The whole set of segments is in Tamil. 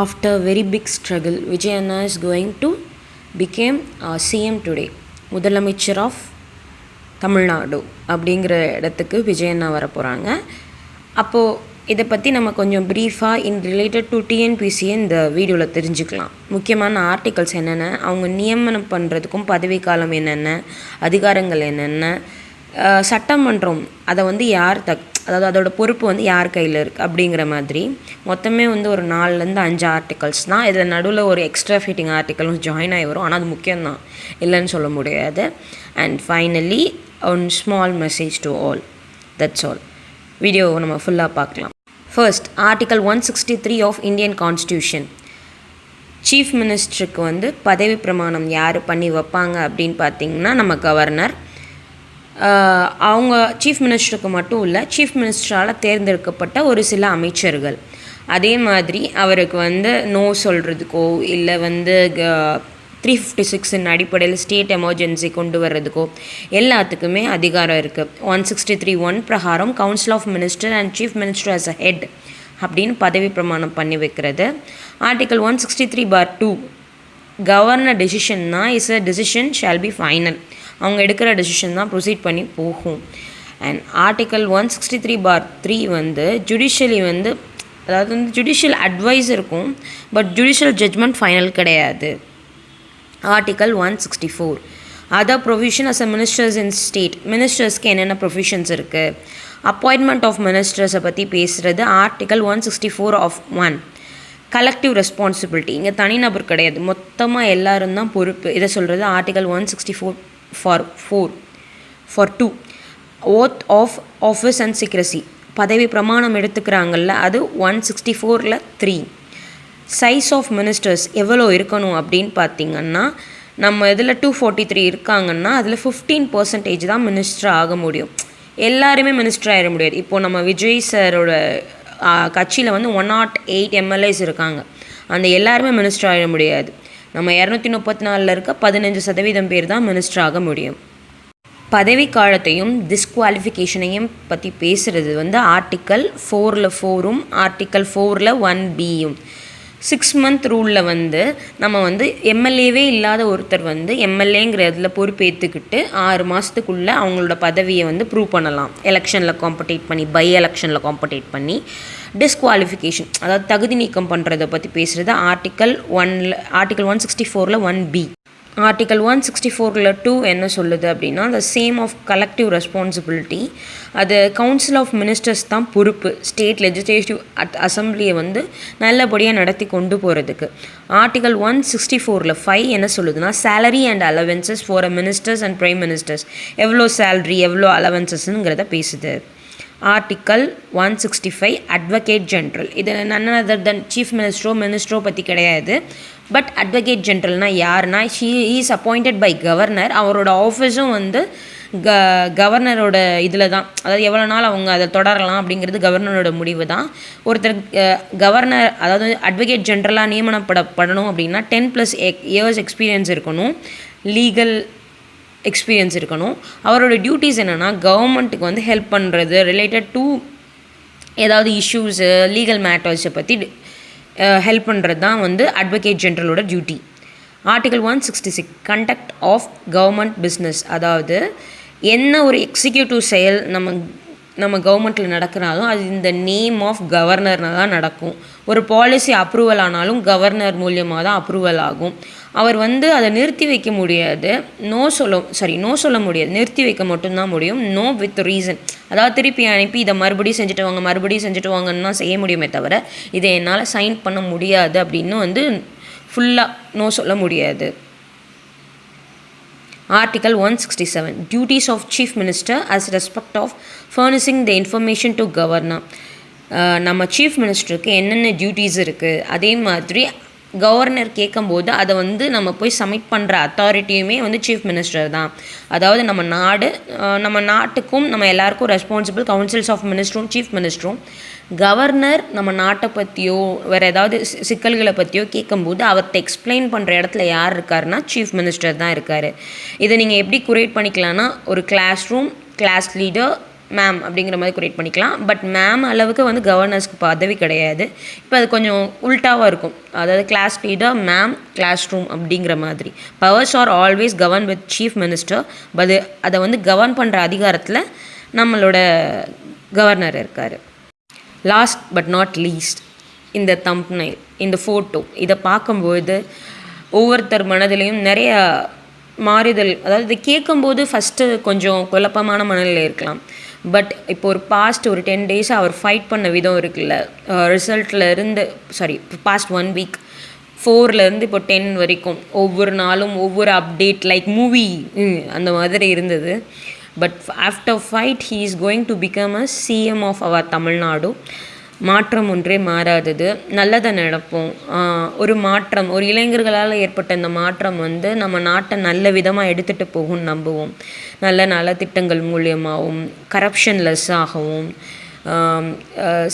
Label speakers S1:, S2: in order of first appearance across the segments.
S1: After a very big struggle, Vijay Anna is going to become CM today. முதலமைச்சர் ஆஃப் தமிழ்நாடு அப்படிங்கிற இடத்துக்கு விஜய் அண்ணா வர போகிறாங்க. அப்போது இதை பற்றி நம்ம கொஞ்சம் ப்ரீஃபாக ரிலேட்டட் டு டிஎன்பிசியை இந்த வீடியோவில் தெரிஞ்சுக்கலாம். முக்கியமான ஆர்டிகல்ஸ் என்னென்ன, அவங்க நியமனம் பண்ணுறதுக்கும் பதவிக்காலம் என்னென்ன, அதிகாரங்கள் என்னென்ன, சட்டமன்றம் அதை யார் அதாவது அதோட பொறுப்பு யார் கையில் இருக்குது அப்படிங்கிற மாதிரி மொத்தமே ஒரு 4லேருந்து 5 ஆர்டிகல்ஸ் தான். இதில் நடுவில் ஒரு எக்ஸ்ட்ரா ஃபிட்டிங் ஆர்டிக்கலும் ஜாயின் ஆகி வரும். ஆனால் அது முக்கியம்தான், இல்லைன்னு சொல்ல முடியாது. And finally one small message to all. That's all. Video நம்ம ஃபுல்லாக பார்க்கலாம். First, article 163 of Indian constitution. Chief மினிஸ்டருக்கு பதவி பிரமாணம் யார் பண்ணி வைப்பாங்க அப்படின்னு பார்த்திங்கன்னா நம்ம கவர்னர். அவங்க சீஃப் மினிஸ்டருக்கு மட்டும் இல்லை, சீஃப் மினிஸ்டரால் தேர்ந்தெடுக்கப்பட்ட ஒரு சில அமைச்சர்கள். அதே மாதிரி அவருக்கு நோ சொல்கிறதுக்கோ இல்லை 356 அடிப்படையில் ஸ்டேட் எமர்ஜென்சி கொண்டு வர்றதுக்கோ எல்லாத்துக்குமே அதிகாரம் இருக்குது. 163(1) பிரகாரம் council of minister and chief minister as a head அப்படின்னு பதவி பிரமாணம் பண்ணி வைக்கிறது. ஆர்டிக்கல் 163(2) கவர்னர் டெசிஷன்னா is a decision shall be final. அவங்க எடுக்கிற டெசிஷன் தான் ப்ரொசீட் பண்ணி போகும். அண்ட் ஆர்டிக்கல் 163(3) ஜுடிஷியலி அதாவது ஜுடிஷியல் அட்வைஸ் இருக்கும், பட் ஜுடிஷியல் ஜட்ஜ்மெண்ட் ஃபைனல் கிடையாது. Article 164 other provision as a ministers in state. மினிஸ்டர்ஸ்க்கு என்னென்ன ப்ரொவிஷன்ஸ் இருக்குது, அப்பாயின்மெண்ட் ஆஃப் மினிஸ்டர்ஸை பற்றி பேசுகிறது ஆர்டிக்கல் 164 ஆஃப் 1. கலெக்டிவ் ரெஸ்பான்சிபிலிட்டி, இங்கே தனிநபர் கிடையாது, மொத்தமாக எல்லோரும் தான் பொறுப்பு. இதை சொல்கிறது article 164 for 2. Oath of office and secrecy, பதவி பிரமாணம் எடுத்துக்கிறாங்கல்ல, அது 164 3. சைஸ் ஆஃப் மினிஸ்டர்ஸ் எவ்வளோ இருக்கணும் அப்படின்னு பார்த்திங்கன்னா, நம்ம இதில் 243 இருக்காங்கன்னா அதில் 15% தான் மினிஸ்டர் ஆக முடியும். எல்லாருமே மினிஸ்டர் ஆகிட முடியாது. இப்போது நம்ம விஜய் சாரோட கட்சியில் 108 எம்எல்ஏஸ் இருக்காங்க. அந்த எல்லாருமே மினிஸ்டர் ஆகிட முடியாது. நம்ம 234 இருக்க 15% பேர் தான் மினிஸ்டர் ஆக முடியும். பதவி காலத்தையும் டிஸ்குவாலிஃபிகேஷனையும் பற்றி பேசுகிறது ஆர்டிக்கல் 4ல் 4ம் ஆர்டிக்கல் 4ல் 1B-யும். 6 மந்த் ரூலில் நம்ம எம்எல்ஏவே இல்லாத ஒருத்தர் எம்எல்ஏங்கிற இதில் பொறுப்பேற்றுக்கிட்டு 6 மாதத்துக்குள்ளே அவங்களோட பதவியை ப்ரூவ் பண்ணலாம். எலெக்ஷனில் காம்படேட் பண்ணி, பை எலெக்ஷனில் காம்படேட் பண்ணி. டிஸ்குவாலிஃபிகேஷன் அதாவது தகுதி நீக்கம் பண்ணுறதை பற்றி பேசுகிறது ஆர்டிக்கல் 164ல் 1B. ஆர்டிக்கல் 164ல் 2 என்ன சொல்லுது அப்படின்னா, the same of collective responsibility. அது கவுன்சில் ஆஃப் மினிஸ்டர்ஸ் தான் பொறுப்பு ஸ்டேட் லெஜிஸ்லேட்டிவ் அசம்பிளியை நல்லபடியாக நடத்தி கொண்டு போகிறதுக்கு. ஆர்டிக்கல் 164ல் 5 என்ன சொல்லுதுன்னா, salary and allowances for a ministers and prime ministers. எவ்வளோ சேலரி எவ்வளோ அலவன்சஸ்ங்கிறத பேசுது. Article 165 advocate general. இது நன் அதர் தென் சீஃப் மினிஸ்டரோ பற்றி கிடையாது. பட் அட்வொகேட் ஜென்ரல்னால் யாருன்னா, இஸ் அப்பாயிண்டட் பை கவர்னர். அவரோட ஆஃபீஸும் கவர்னரோட இதில் தான், அதாவது எவ்வளோ நாள் அவங்க அதை தொடரலாம் அப்படிங்கிறது கவர்னரோட முடிவு தான். ஒருத்தர் கவர்னர் அதாவது அட்வொகேட் ஜென்ரலாக நியமனப்படணும் அப்படின்னா 10+ இயர்ஸ் எக்ஸ்பீரியன்ஸ் இருக்கணும், லீகல் எக்ஸ்பீரியன்ஸ் இருக்கணும். அவரோட டியூட்டிஸ் என்னென்னா, கவர்மெண்ட்டுக்கு ஹெல்ப் பண்ணுறது, ரிலேட்டட் டு ஏதாவது இஷ்யூஸு, லீகல் மேட்டர்ஸை பற்றி ஹெல்ப் பண்ணுறது தான் அட்வொகேட் ஜென்ரலோட duty. Article 166 conduct of government business. அதாவது என்ன ஒரு எக்ஸிக்யூட்டிவ் செயல் நம்ம கவர்மெண்ட்டில் நடக்கிறாலும் அது இந்த நேம் ஆஃப் கவர்னர்னால் தான் நடக்கும். ஒரு பாலிசி அப்ரூவல் ஆனாலும் கவர்னர் மூலியமாக தான் அப்ரூவல் ஆகும். அவர் அதை நிறுத்தி வைக்க முடியாது, நோ சொல்ல முடியாது, நிறுத்தி வைக்க மட்டும்தான் முடியும். நோ வித் ரீசன், அதாவது திருப்பி அனுப்பி இதை மறுபடியும் செஞ்சுட்டு வாங்கன்னா செய்ய முடியுமே தவிர இதை என்னால் சைன் பண்ண முடியாது அப்படின்னு ஃபுல்லாக நோ சொல்ல முடியாது. Article 167 duties of chief minister as respect of furnishing the information to governor. நம்ம சீஃப் மினிஸ்டருக்கு என்னென்ன டியூட்டிஸ் இருக்குது, அதே மாதிரி கவர்னர் கேட்கும்போது அதை நம்ம போய் சப்மிட் பண்ணுற அத்தாரிட்டியுமே சீஃப் மினிஸ்டர் தான். அதாவது நம்ம நாட்டுக்கும் நம்ம எல்லாருக்கும் ரெஸ்பான்சிபிள் கவுன்சில்ஸ் ஆஃப் மினிஸ்டரும் சீஃப் மினிஸ்டரும். கவர்னர் நம்ம நாட்டை பற்றியோ வேறு ஏதாவது சிக்கல்களை பற்றியோ கேட்கும்போது அவர்கிட்ட எக்ஸ்பிளைன் பண்ணுற இடத்துல யார் இருக்காருன்னா சீஃப் மினிஸ்டர் தான் இருக்கார். இதை நீங்கள் எப்படி குரேட் பண்ணிக்கலாம்னா, ஒரு class room, class leader, ma'am அப்படிங்கிற மாதிரி குரியேட் பண்ணிக்கலாம். பட் மேம் அளவுக்கு வந்து கவர்னர்ஸ்க்கு பதவி கிடையாது. இப்போ அது கொஞ்சம் உல்ட்டாவாக இருக்கும். அதாவது class leader ma'am class room அப்படிங்கிற மாதிரி. Powers are always govern with chief minister. அதை வந்து கவர்ன் பண்ணுற அதிகாரத்தில் நம்மளோட கவர்னர் இருக்கார். லாஸ்ட் பட் நாட் லீஸ்ட், இந்த தம்ப்நெயில், இந்த ஃபோட்டோ இதை பார்க்கும்போது ஒவ்வொருத்தர் மனதிலையும் நிறைய மாறுதல். அதாவது இதை கேட்கும்போது ஃபஸ்ட்டு கொஞ்சம் குழப்பமான மனநிலை இருக்கலாம். பட் இப்போ ஒரு ஒரு 10 days அவர் ஃபைட் பண்ண விதம் இருக்குல்ல, ரிசல்ட்லேருந்து பாஸ்ட் 1 week 4லேருந்து இப்போ 10 வரைக்கும் ஒவ்வொரு நாளும் ஒவ்வொரு அப்டேட் லைக் மூவி அந்த மாதிரி இருந்தது. But after fight he is going to become a CM of அவர் தமிழ்நாடு. மாற்றம் ஒன்றே மாறாதது. நல்லதை நடப்போம். ஒரு மாற்றம், ஒரு இளைஞர்களால் ஏற்பட்ட இந்த மாற்றம் வந்து நம்ம நாட்டை நல்ல விதமாக எடுத்துகிட்டு போகும்னு நம்புவோம். நல்ல நல்ல திட்டங்கள் மூலியமாகவும் கரப்ஷன் லெஸ் ஆகவும்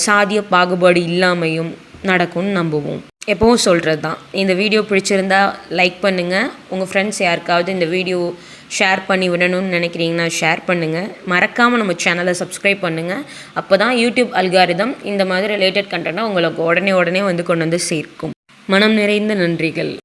S1: சாதிய பாகுபாடு இல்லாமையும் நடக்கும்னு நம்புவோம். எப்போவும் சொல்கிறது தான். இந்த வீடியோ பிடிச்சிருந்தா லைக் பண்ணுங்கள். உங்கள் ஃப்ரெண்ட்ஸ் யாருக்காவது இந்த வீடியோ ஷேர் பண்ணி விடணும்னு நினைக்கிறீங்கன்னா ஷேர் பண்ணுங்கள். மறக்காமல் நம்ம சேனலை சப்ஸ்கிரைப் பண்ணுங்கள். அப்போ தான் யூடியூப் அல்காரிதம் இந்த மாதிரி ரிலேட்டட் கண்டென்ட்டை உங்களுக்கு உடனே வந்து கொண்டு வந்து சேர்க்கும். மனம் நிறைந்த நன்றிகள்.